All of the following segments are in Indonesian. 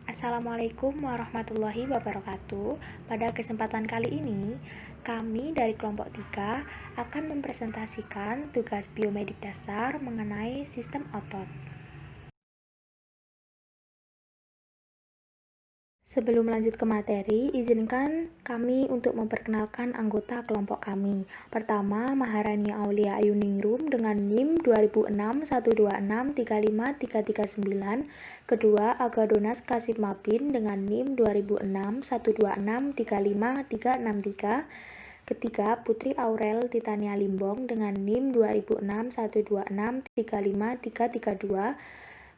Assalamualaikum warahmatullahi wabarakatuh. Pada kesempatan kali ini, kami dari kelompok 3 akan mempresentasikan tugas biomedik dasar mengenai sistem otot. Sebelum lanjut ke materi, izinkan kami untuk memperkenalkan anggota kelompok kami. Pertama, Maharani Aulia Ayuningrum dengan NIM 200612635339. Kedua, Agadonas Kasib Mabin dengan NIM 200612635363. Ketiga, Putri Aurel Titania Limbong dengan NIM 200612635332.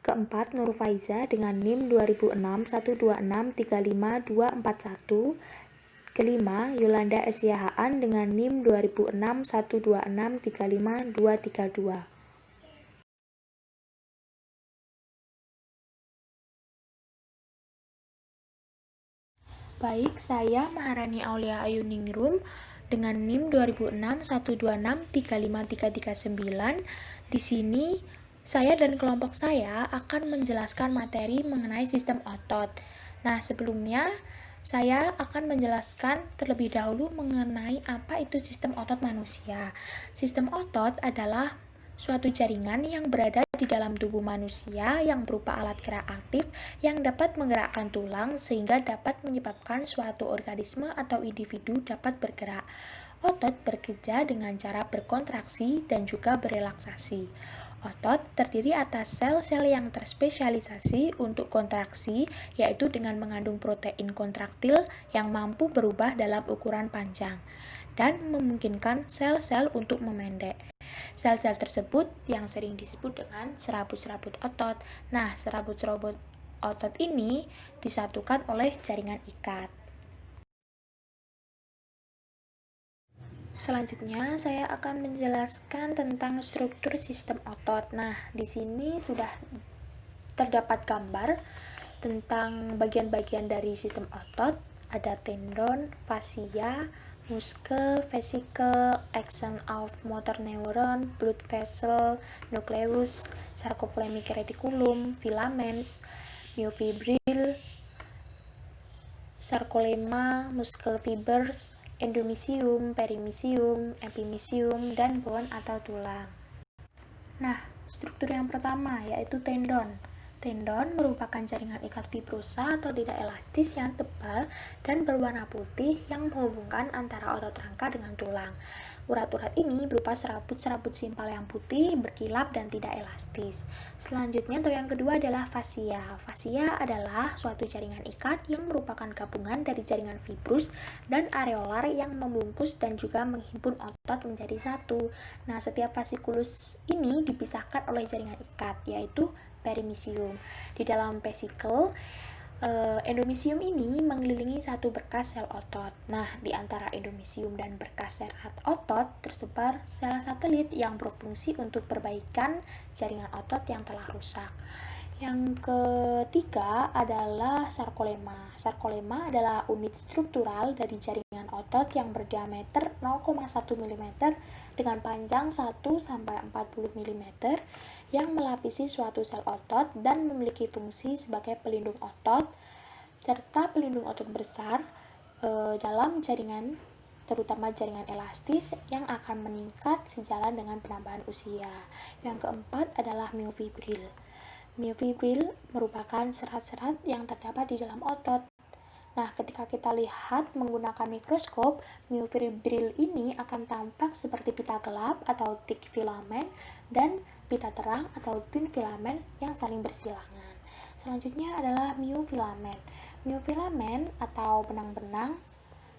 Keempat, Nur Faiza dengan NIM 200612635241. Kelima, Yolanda Esiahaan dengan NIM 200612635232. Baik, saya Maharani Aulia Ayuningrum dengan NIM 200612635339. Di sini saya dan kelompok saya akan menjelaskan materi mengenai sistem otot. Nah, sebelumnya saya akan menjelaskan terlebih dahulu mengenai apa itu sistem otot manusia. Sistem otot adalah suatu jaringan yang berada di dalam tubuh manusia yang berupa alat gerak aktif yang dapat menggerakkan tulang sehingga dapat menyebabkan suatu organisme atau individu dapat bergerak. Otot bekerja dengan cara berkontraksi dan juga berelaksasi. Otot terdiri atas sel-sel yang terspesialisasi untuk kontraksi, yaitu dengan mengandung protein kontraktil yang mampu berubah dalam ukuran panjang dan memungkinkan sel-sel untuk memendek. Sel-sel tersebut yang sering disebut dengan serabut-serabut otot. Nah, serabut-serabut otot ini disatukan oleh jaringan ikat. Selanjutnya, saya akan menjelaskan tentang struktur sistem otot. Nah, di sini sudah terdapat gambar tentang bagian-bagian dari sistem otot. Ada tendon, fascia, muscle, vesicle, action of motor neuron, blood vessel, nucleus, sarcoplasmic reticulum, filaments, myofibril, sarcolemma, muscle fibers, endomysium, perimysium, epimysium, dan bone atau tulang. Nah, struktur yang pertama yaitu tendon. Tendon merupakan jaringan ikat fibrosa atau tidak elastis yang tebal dan berwarna putih yang menghubungkan antara otot rangka dengan tulang. Urat-urat ini berupa serabut-serabut simpal yang putih, berkilap, dan tidak elastis. Selanjutnya, atau yang kedua adalah fascia. Fascia adalah suatu jaringan ikat yang merupakan gabungan dari jaringan fibrus dan areolar yang membungkus dan juga menghimpun otot menjadi satu. Nah, setiap vasikulus ini dipisahkan oleh jaringan ikat, yaitu perimysium. Di dalam vesikel, endomysium ini mengelilingi satu berkas sel otot. Nah, di antara endomysium dan berkas sel otot tersebar sel satelit yang berfungsi untuk perbaikan jaringan otot yang telah rusak. Yang ketiga adalah sarkolemma. Sarkolemma adalah unit struktural dari jaringan otot yang berdiameter 0,1 mm dengan panjang 1-40 mm yang melapisi suatu sel otot dan memiliki fungsi sebagai pelindung otot serta pelindung otot besar dalam jaringan, terutama jaringan elastis yang akan meningkat sejalan dengan penambahan usia. Yang keempat adalah myofibril. Myofibril merupakan serat-serat yang terdapat di dalam otot. Nah, ketika kita lihat menggunakan mikroskop, myofibril ini akan tampak seperti pita gelap atau thick filament dan pita terang atau thin filament yang saling bersilangan. Selanjutnya adalah myofilament. Myofilament atau benang-benang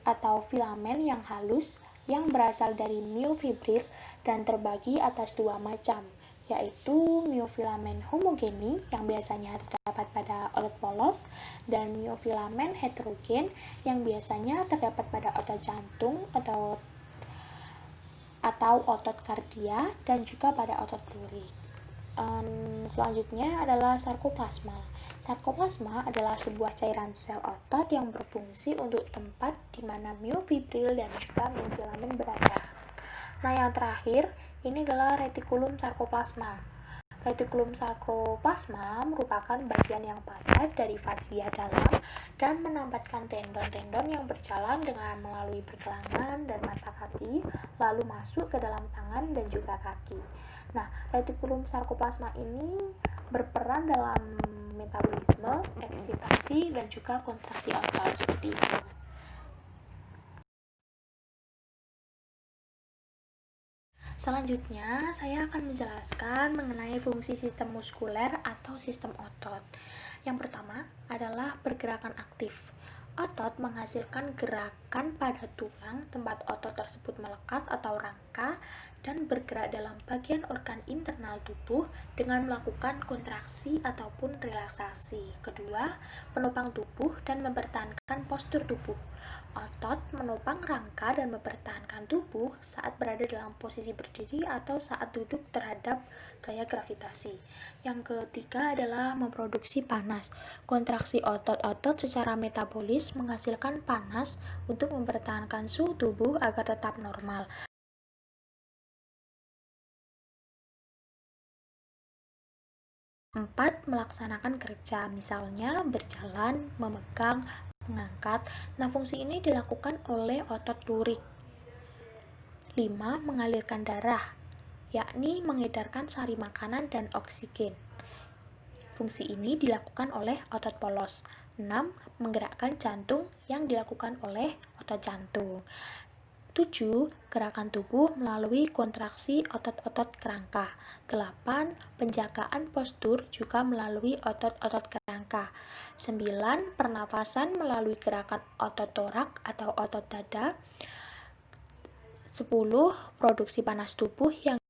atau filamen yang halus yang berasal dari myofibril dan terbagi atas dua macam, yaitu myofilamen homogeni yang biasanya terdapat pada otot polos dan myofilamen heterogen yang biasanya terdapat pada otot jantung atau otot kardia dan juga pada otot lurik. Selanjutnya adalah sarkoplasma. Sarkoplasma adalah sebuah cairan sel otot yang berfungsi untuk tempat di mana myofibril dan juga myofilamen berada. Nah, yang terakhir ini adalah retikulum sarkoplasma. Retikulum sarkoplasma merupakan bagian yang padat dari fascia dalam dan menampakkan tendon-tendon yang berjalan dengan melalui pergelangan dan mata kaki, lalu masuk ke dalam tangan dan juga kaki. Nah, retikulum sarkoplasma ini berperan dalam metabolisme, eksitasi, dan juga kontraksi otot seperti itu. Selanjutnya, saya akan menjelaskan mengenai fungsi sistem muskuler atau sistem otot. Yang pertama adalah pergerakan aktif. Otot menghasilkan gerakan pada tulang tempat otot tersebut melekat atau rangka dan bergerak dalam bagian organ internal tubuh dengan melakukan kontraksi ataupun relaksasi. Kedua, penopang tubuh dan mempertahankan postur tubuh. Otot menopang rangka dan mempertahankan tubuh saat berada dalam posisi berdiri atau saat duduk terhadap gaya gravitasi. Yang ketiga adalah memproduksi panas. Kontraksi otot-otot secara metabolis menghasilkan panas untuk mempertahankan suhu tubuh agar tetap normal. 4. Melaksanakan kerja, misalnya berjalan, memegang, mengangkat. Nah, fungsi ini dilakukan oleh otot lurik. 5. Mengalirkan darah, yakni mengedarkan sari makanan dan oksigen. Fungsi ini dilakukan oleh otot polos. 6. Menggerakkan jantung yang dilakukan oleh otot jantung. 7. Gerakan tubuh melalui kontraksi otot-otot kerangka. 8. Penjagaan postur juga melalui otot-otot kerangka. 9. Pernafasan melalui gerakan otot torak atau otot dada. 10. Produksi panas tubuh yang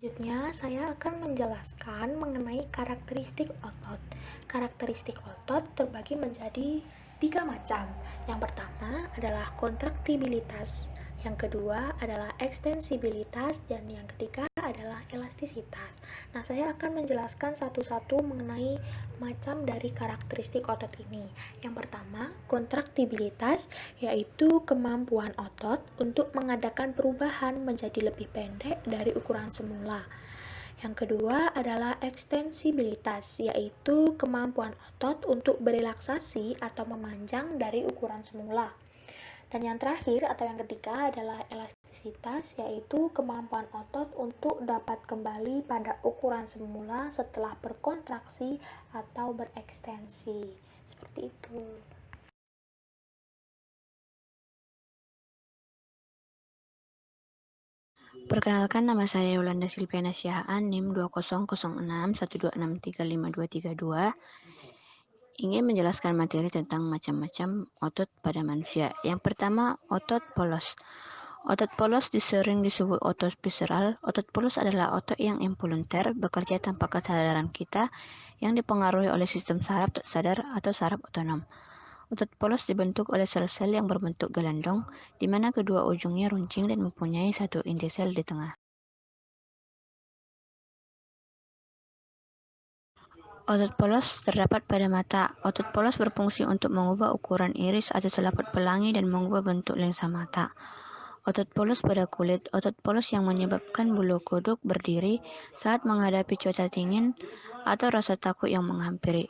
Selanjutnya, saya akan menjelaskan mengenai karakteristik otot. Karakteristik otot terbagi menjadi 3 macam. Yang pertama adalah kontraktibilitas, yang kedua adalah ekstensibilitas, dan yang ketiga adalah elastisitas. Nah, saya akan menjelaskan satu-satu mengenai macam dari karakteristik otot ini. Yang pertama, kontraktibilitas, yaitu kemampuan otot untuk mengadakan perubahan menjadi lebih pendek dari ukuran semula. Yang kedua adalah ekstensibilitas, yaitu kemampuan otot untuk berelaksasi atau memanjang dari ukuran semula. Dan yang terakhir atau yang ketiga adalah elastisitas, yaitu kemampuan otot untuk dapat kembali pada ukuran semula setelah berkontraksi atau berekstensi. Seperti itu. Perkenalkan, nama saya Yolanda Silviana Siahaan, NIM 200612635232. Ingin menjelaskan materi tentang macam-macam otot pada manusia. Yang pertama, otot polos. Otot polos sering disebut otot visceral. Otot polos adalah otot yang involunter, bekerja tanpa kesadaran kita, yang dipengaruhi oleh sistem saraf tak sadar atau saraf otonom. Otot polos dibentuk oleh sel-sel yang berbentuk gelendong, di mana kedua ujungnya runcing dan mempunyai satu inti sel di tengah. Otot polos terdapat pada mata. Otot polos berfungsi untuk mengubah ukuran iris atau selaput pelangi dan mengubah bentuk lensa mata. Otot polos pada kulit. Otot polos yang menyebabkan bulu kuduk berdiri saat menghadapi cuaca dingin atau rasa takut yang menghampiri.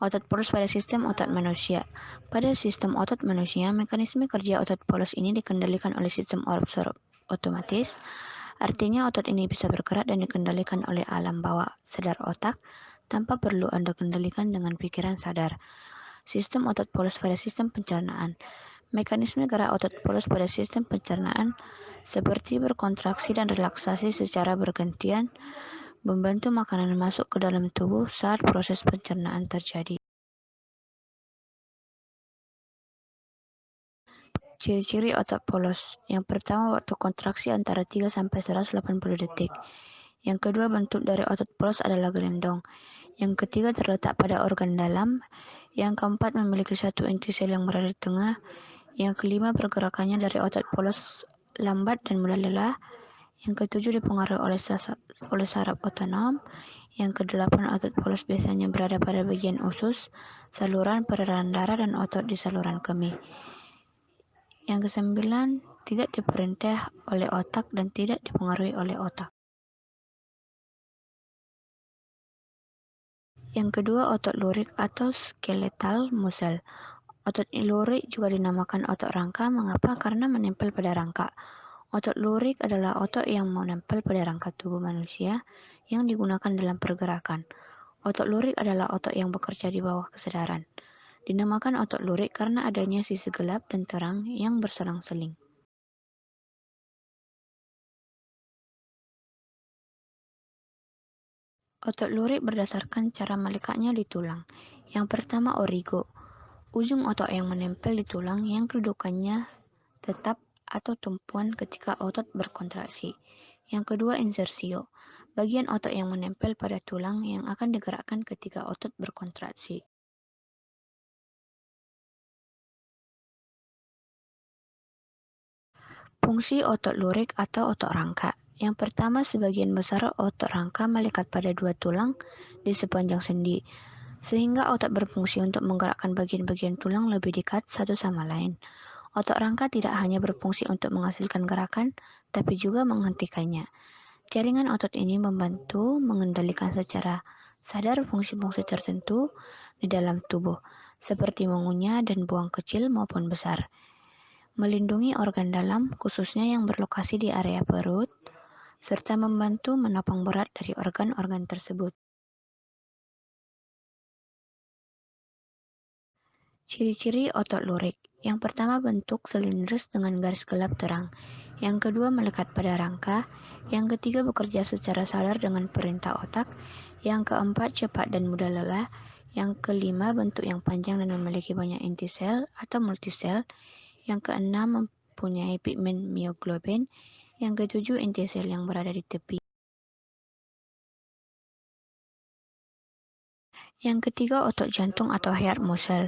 Otot polos pada sistem otot manusia. Pada sistem otot manusia, mekanisme kerja otot polos ini dikendalikan oleh sistem absorb otomatis. Artinya otot ini bisa bergerak dan dikendalikan oleh alam bawah sadar otak tanpa perlu Anda kendalikan dengan pikiran sadar. Sistem otot polos pada sistem pencernaan. Mekanisme gerak otot polos pada sistem pencernaan seperti berkontraksi dan relaksasi secara bergantian membantu makanan masuk ke dalam tubuh saat proses pencernaan terjadi. Ciri-ciri otot polos. Yang pertama, waktu kontraksi antara 3 sampai 180 detik. Yang kedua, bentuk dari otot polos adalah gelendong. Yang ketiga, terletak pada organ dalam. Yang keempat, memiliki satu inti sel yang berada di tengah. Yang kelima, pergerakannya dari otot polos lambat dan mulai lelah. Yang ketujuh, dipengaruhi oleh saraf otonom. Yang kedelapan, otot polos biasanya berada pada bagian usus, saluran peredaran darah, dan otot di saluran kemih. Yang kesembilan, tidak diperintah oleh otak dan tidak dipengaruhi oleh otak. Yang kedua, otot lurik atau skeletal muscle. Otot lurik juga dinamakan otot rangka. Mengapa? Karena menempel pada rangka. Otot lurik adalah otot yang menempel pada rangka tubuh manusia yang digunakan dalam pergerakan. Otot lurik adalah otot yang bekerja di bawah kesadaran. Dinamakan otot lurik karena adanya sisi gelap dan terang yang berselang-seling. Otot lurik berdasarkan cara melekatnya di tulang. Yang pertama, origo. Ujung otot yang menempel di tulang yang kedudukannya tetap atau tumpuan ketika otot berkontraksi. Yang kedua, insersio. Bagian otot yang menempel pada tulang yang akan digerakkan ketika otot berkontraksi. Fungsi otot lurik atau otot rangka. Yang pertama, sebagian besar otot rangka melekat pada dua tulang di sepanjang sendi, sehingga otot berfungsi untuk menggerakkan bagian-bagian tulang lebih dekat satu sama lain. Otot rangka tidak hanya berfungsi untuk menghasilkan gerakan, tapi juga menghentikannya. Jaringan otot ini membantu mengendalikan secara sadar fungsi-fungsi tertentu di dalam tubuh, seperti mengunyah dan buang kecil maupun besar. Melindungi organ dalam, khususnya yang berlokasi di area perut, serta membantu menopang berat dari organ-organ tersebut. Ciri-ciri otot lurik. Yang pertama, bentuk silindris dengan garis gelap terang. Yang kedua, melekat pada rangka. Yang ketiga, bekerja secara sadar dengan perintah otak. Yang keempat, cepat dan mudah lelah. Yang kelima, bentuk yang panjang dan memiliki banyak inti sel atau multisel. Yang keenam, mempunyai pigmen mioglobin. Yang ketujuh, inti sel yang berada di tepi. Yang ketiga, otot jantung atau heart muscle.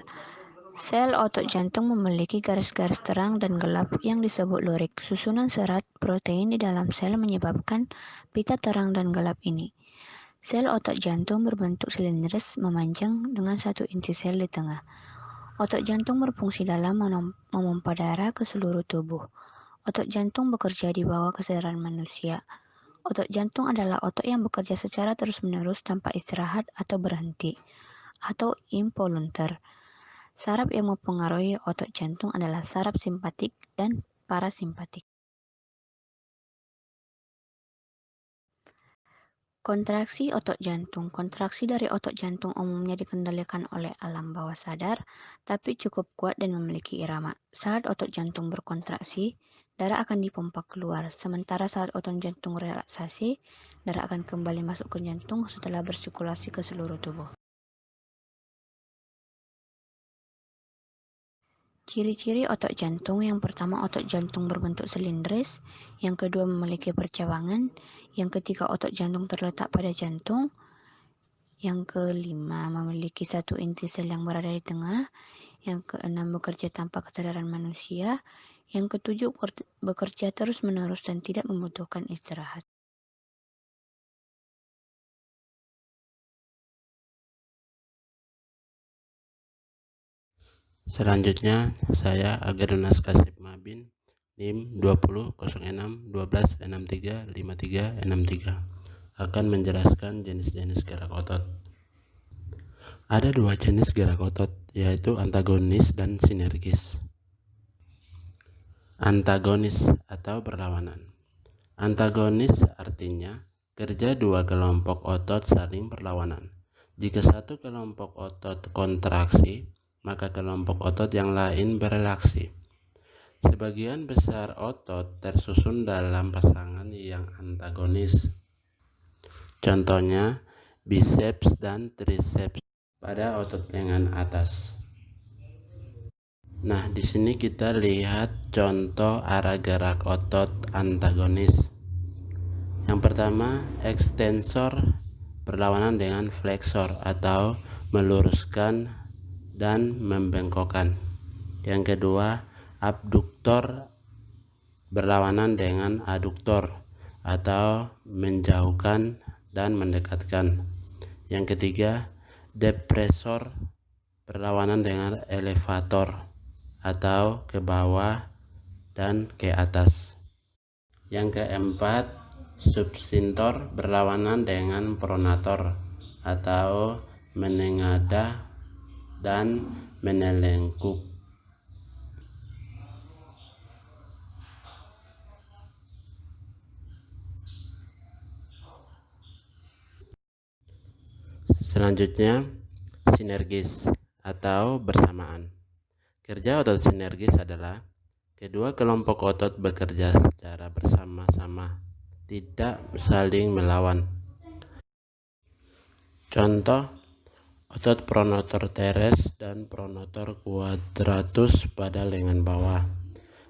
Sel otot jantung memiliki garis-garis terang dan gelap yang disebut lurik. Susunan serat protein di dalam sel menyebabkan pita terang dan gelap ini. Sel otot jantung berbentuk silindris memanjang dengan satu inti sel di tengah. Otot jantung berfungsi dalam memompa darah ke seluruh tubuh. Otot jantung bekerja di bawah kesadaran manusia. Otot jantung adalah otot yang bekerja secara terus-menerus tanpa istirahat atau berhenti, atau involuntar. Saraf yang mempengaruhi otot jantung adalah saraf simpatik dan parasimpatik. Kontraksi otot jantung. Kontraksi dari otot jantung umumnya dikendalikan oleh alam bawah sadar, tapi cukup kuat dan memiliki irama. Saat otot jantung berkontraksi, darah akan dipompa keluar. Sementara saat otot jantung relaksasi, darah akan kembali masuk ke jantung setelah bersirkulasi ke seluruh tubuh. Ciri-ciri otot jantung. Yang pertama, otot jantung berbentuk silindris. Yang kedua, memiliki percabangan. Yang ketiga, otot jantung terletak pada jantung. Yang kelima, memiliki satu inti sel yang berada di tengah. Yang keenam, bekerja tanpa kesadaran manusia. Yang ketujuh, bekerja terus-menerus dan tidak membutuhkan istirahat. Selanjutnya, saya Agernus Kasip Mabin, NIM 200612635363 akan menjelaskan jenis-jenis gerak otot. Ada dua jenis gerak otot, yaitu antagonis dan sinergis. Antagonis atau berlawanan. Antagonis artinya kerja dua kelompok otot saling berlawanan. Jika satu kelompok otot kontraksi, maka kelompok otot yang lain bereaksi. Sebagian besar otot tersusun dalam pasangan yang antagonis. Contohnya, biceps dan triceps pada otot lengan atas. Nah, di sini kita lihat contoh arah gerak otot antagonis. Yang pertama, ekstensor berlawanan dengan fleksor atau meluruskan dan membengkokkan. Yang kedua, abduktor berlawanan dengan aduktor atau menjauhkan dan mendekatkan. Yang ketiga, depresor berlawanan dengan elevator atau ke bawah dan ke atas. Yang keempat, subsintor berlawanan dengan pronator atau menengadah dan menelengkuk. Selanjutnya, sinergis atau bersamaan. Kerja otot sinergis adalah kedua kelompok otot bekerja secara bersama-sama, tidak saling melawan. Contoh, otot pronator teres dan pronator quadratus pada lengan bawah.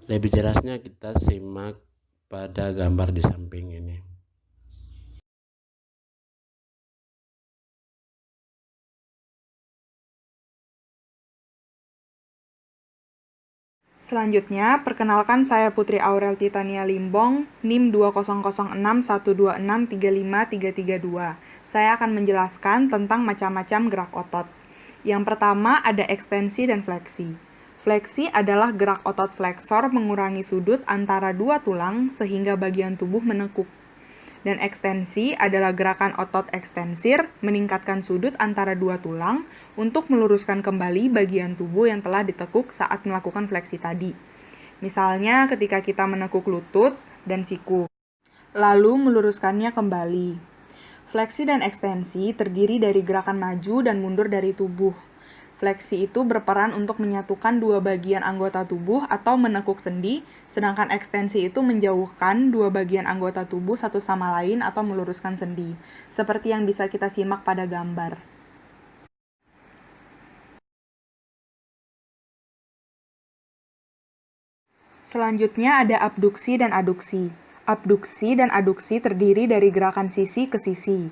Lebih jelasnya kita simak pada gambar di samping ini. Selanjutnya, perkenalkan saya Putri Aurel Titania Limbong, NIM 200612635332. Saya akan menjelaskan tentang macam-macam gerak otot. Yang pertama ada ekstensi dan fleksi. Fleksi adalah gerak otot fleksor mengurangi sudut antara dua tulang sehingga bagian tubuh menekuk. Dan ekstensi adalah gerakan otot ekstensir meningkatkan sudut antara dua tulang untuk meluruskan kembali bagian tubuh yang telah ditekuk saat melakukan fleksi tadi. Misalnya ketika kita menekuk lutut dan siku, lalu meluruskannya kembali. Fleksi dan ekstensi terdiri dari gerakan maju dan mundur dari tubuh. Fleksi itu berperan untuk menyatukan dua bagian anggota tubuh atau menekuk sendi, sedangkan ekstensi itu menjauhkan dua bagian anggota tubuh satu sama lain atau meluruskan sendi, seperti yang bisa kita simak pada gambar. Selanjutnya ada abduksi dan aduksi. Abduksi dan aduksi terdiri dari gerakan sisi ke sisi.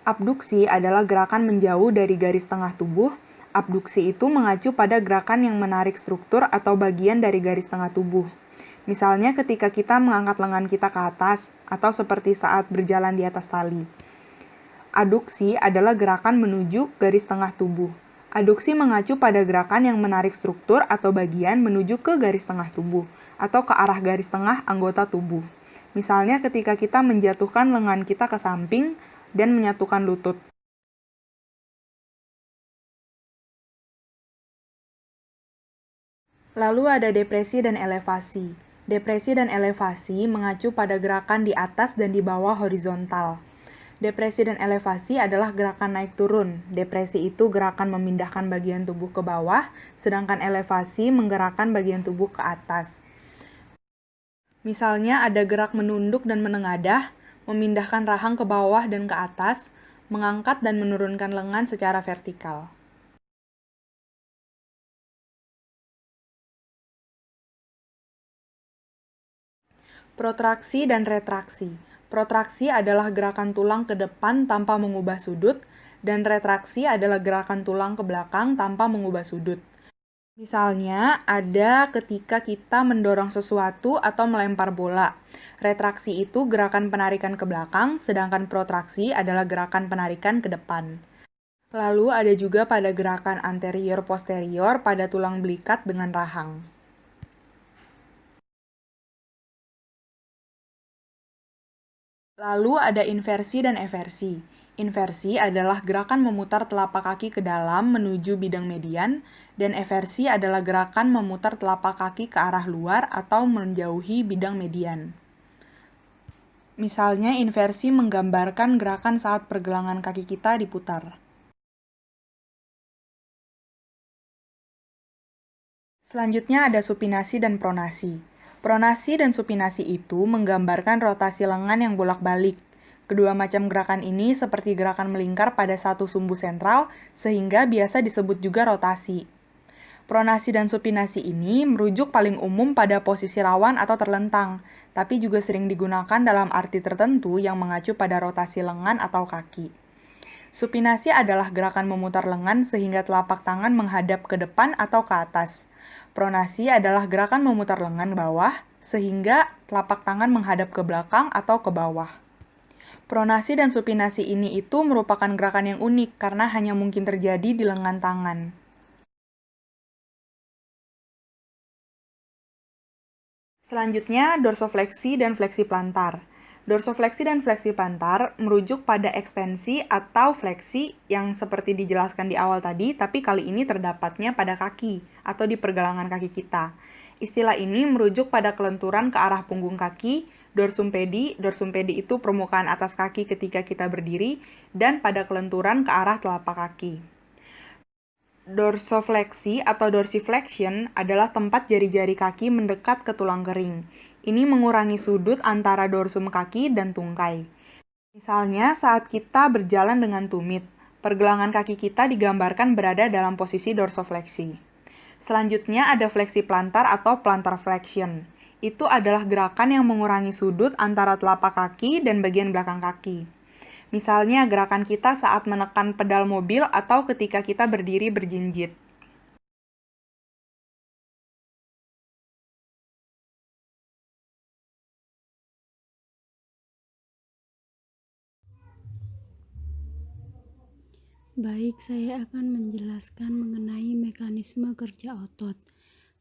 Abduksi adalah gerakan menjauh dari garis tengah tubuh. Abduksi itu mengacu pada gerakan yang menarik struktur atau bagian dari garis tengah tubuh. Misalnya ketika kita mengangkat lengan kita ke atas, atau seperti saat berjalan di atas tali. Aduksi adalah gerakan menuju garis tengah tubuh. Aduksi mengacu pada gerakan yang menarik struktur atau bagian menuju ke garis tengah tubuh, atau ke arah garis tengah anggota tubuh. Misalnya ketika kita menjatuhkan lengan kita ke samping dan menyatukan lutut. Lalu ada depresi dan elevasi. Depresi dan elevasi mengacu pada gerakan di atas dan di bawah horizontal. Depresi dan elevasi adalah gerakan naik turun. Depresi itu gerakan memindahkan bagian tubuh ke bawah, sedangkan elevasi menggerakkan bagian tubuh ke atas. Misalnya ada gerak menunduk dan menengadah, memindahkan rahang ke bawah dan ke atas, mengangkat dan menurunkan lengan secara vertikal. Protraksi dan retraksi. Protraksi adalah gerakan tulang ke depan tanpa mengubah sudut, dan retraksi adalah gerakan tulang ke belakang tanpa mengubah sudut. Misalnya, ada ketika kita mendorong sesuatu atau melempar bola. Retraksi itu gerakan penarikan ke belakang, sedangkan protraksi adalah gerakan penarikan ke depan. Lalu ada juga pada gerakan anterior-posterior pada tulang belikat dengan rahang. Lalu ada inversi dan eversi. Inversi adalah gerakan memutar telapak kaki ke dalam menuju bidang median, dan eversi adalah gerakan memutar telapak kaki ke arah luar atau menjauhi bidang median. Misalnya, inversi menggambarkan gerakan saat pergelangan kaki kita diputar. Selanjutnya ada supinasi dan pronasi. Pronasi dan supinasi itu menggambarkan rotasi lengan yang bolak-balik. Kedua macam gerakan ini seperti gerakan melingkar pada satu sumbu sentral, sehingga biasa disebut juga rotasi. Pronasi dan supinasi ini merujuk paling umum pada posisi rawan atau terlentang, tapi juga sering digunakan dalam arti tertentu yang mengacu pada rotasi lengan atau kaki. Supinasi adalah gerakan memutar lengan sehingga telapak tangan menghadap ke depan atau ke atas. Pronasi adalah gerakan memutar lengan bawah, sehingga telapak tangan menghadap ke belakang atau ke bawah. Pronasi dan supinasi ini itu merupakan gerakan yang unik karena hanya mungkin terjadi di lengan tangan. Selanjutnya, dorsofleksi dan fleksi plantar. Dorsofleksi dan fleksi plantar merujuk pada ekstensi atau fleksi yang seperti dijelaskan di awal tadi, tapi kali ini terdapatnya pada kaki atau di pergelangan kaki kita. Istilah ini merujuk pada kelenturan ke arah punggung kaki, dorsum pedi itu permukaan atas kaki ketika kita berdiri, dan pada kelenturan ke arah telapak kaki. Dorsofleksi atau dorsiflexion adalah tempat jari-jari kaki mendekat ke tulang kering. Ini mengurangi sudut antara dorsum kaki dan tungkai. Misalnya saat kita berjalan dengan tumit, pergelangan kaki kita digambarkan berada dalam posisi dorsofleksi. Selanjutnya ada fleksi plantar atau plantar flexion. Itu adalah gerakan yang mengurangi sudut antara telapak kaki dan bagian belakang kaki. Misalnya gerakan kita saat menekan pedal mobil atau ketika kita berdiri berjinjit. Baik, saya akan menjelaskan mengenai mekanisme kerja otot.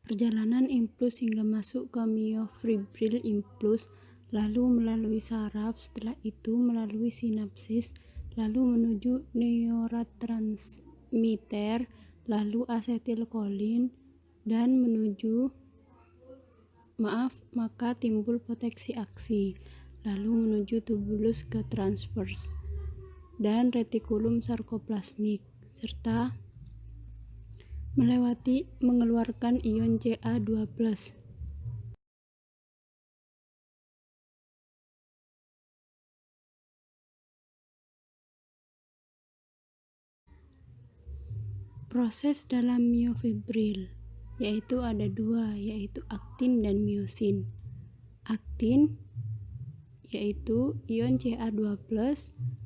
Perjalanan impuls hingga masuk ke myofibril impuls, lalu melalui saraf, setelah itu melalui sinapsis, lalu menuju neurotransmitter, lalu asetilkolin, dan maka timbul potensi aksi, lalu menuju tubulus ke transvers dan retikulum sarkoplasmik, serta mengeluarkan ion Ca2+. Proses dalam myofibril yaitu ada dua, yaitu aktin dan myosin. Aktin yaitu ion Ca2+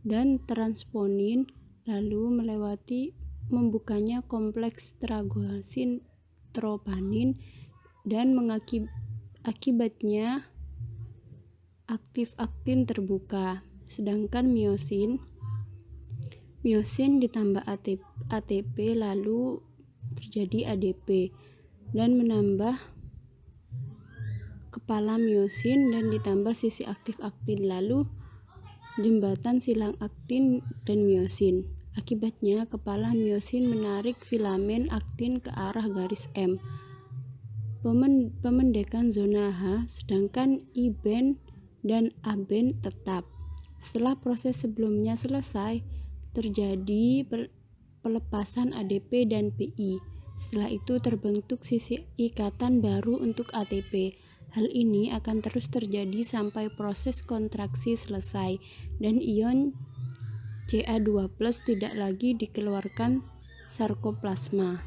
dan transponin, lalu melewati membukanya kompleks tragosin troponin dan akibatnya aktif aktin terbuka. Sedangkan myosin ditambah ATP lalu terjadi ADP dan menambah kepala myosin dan ditambah sisi aktif aktin lalu jembatan silang aktin dan myosin. Akibatnya kepala myosin menarik filamen aktin ke arah garis M. Pemendekan zona H, sedangkan I-band dan A-band tetap. Setelah proses sebelumnya selesai, terjadi pelepasan ADP dan PI. Setelah itu terbentuk sisi ikatan baru untuk ATP. Hal ini akan terus terjadi sampai proses kontraksi selesai dan ion Ca2+ tidak lagi dikeluarkan sarkoplasma.